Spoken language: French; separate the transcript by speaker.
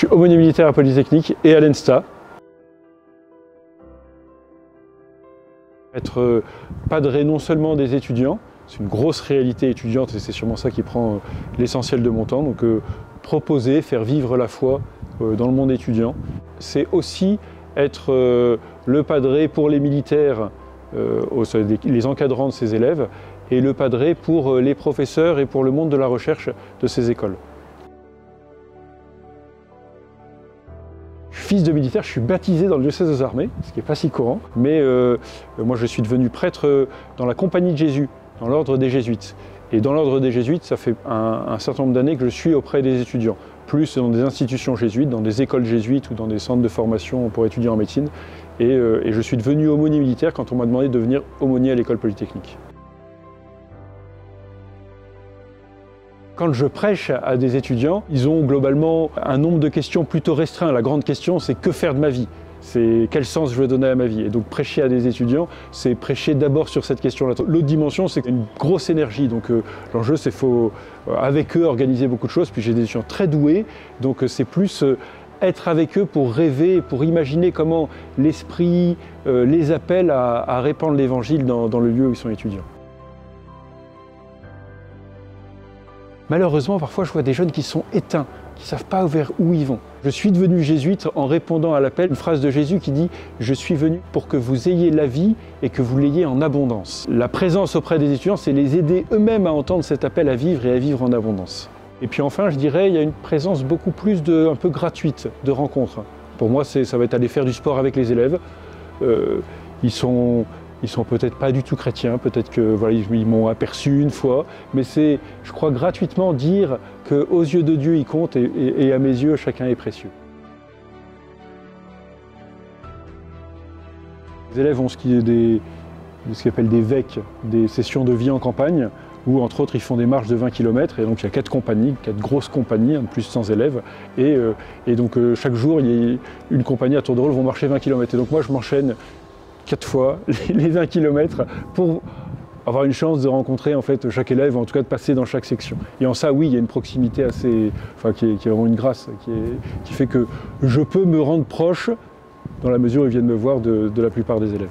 Speaker 1: suis aumônier militaire à Polytechnique et à l'ENSTA. Être padré non seulement des étudiants, c'est une grosse réalité étudiante et c'est sûrement ça qui prend l'essentiel de mon temps. Donc proposer, faire vivre la foi dans le monde étudiant. C'est aussi être le padré pour les militaires, les encadrants de ces élèves, et le padré pour les professeurs et pour le monde de la recherche de ces écoles. Fils de militaire, je suis baptisé dans le diocèse des armées, ce qui n'est pas si courant, mais moi je suis devenu prêtre dans la Compagnie de Jésus, dans l'ordre des Jésuites. Et dans l'ordre des Jésuites, ça fait un certain nombre d'années que je suis auprès des étudiants, plus dans des institutions jésuites, dans des écoles jésuites ou dans des centres de formation pour étudier en médecine. Et je suis devenu aumônier militaire quand on m'a demandé de devenir aumônier à l'école polytechnique. Quand je prêche à des étudiants, ils ont globalement un nombre de questions plutôt restreint. La grande question, c'est que faire de ma vie? C'est quel sens je veux donner à ma vie? Et donc prêcher à des étudiants, c'est prêcher d'abord sur cette question-là. L'autre dimension, c'est une grosse énergie. Donc l'enjeu, c'est qu'il faut, avec eux, organiser beaucoup de choses. Puis j'ai des étudiants très doués, donc c'est plus être avec eux pour rêver, pour imaginer comment l'esprit les appelle à répandre l'évangile dans le lieu où ils sont étudiants. Malheureusement, parfois, je vois des jeunes qui sont éteints, qui ne savent pas vers où ils vont. Je suis devenu jésuite en répondant à l'appel, une phrase de Jésus qui dit « Je suis venu pour que vous ayez la vie et que vous l'ayez en abondance ». La présence auprès des étudiants, c'est les aider eux-mêmes à entendre cet appel à vivre et à vivre en abondance. Et puis enfin, je dirais, il y a une présence beaucoup plus un peu gratuite de rencontres. Pour moi, ça va être aller faire du sport avec les élèves. Ils sont peut-être pas du tout chrétiens, peut-être que voilà, ils m'ont aperçu une fois, mais c'est, je crois, gratuitement dire qu'aux yeux de Dieu, il compte et à mes yeux, chacun est précieux. Les élèves ont ce qu'ils appellent des VEC, des sessions de vie en campagne, où entre autres ils font des marches de 20 km, et donc il y a 4 compagnies, 4 grosses compagnies, en plus 100 élèves, et donc chaque jour, il y a une compagnie à tour de rôle vont marcher 20 km. Et donc moi, je m'enchaîne 4 fois les 20 km pour avoir une chance de rencontrer en fait chaque élève, en tout cas de passer dans chaque section. Et en ça, oui, il y a une proximité assez, qui est vraiment une grâce, qui fait que je peux me rendre proche dans la mesure où ils viennent me voir de la plupart des élèves.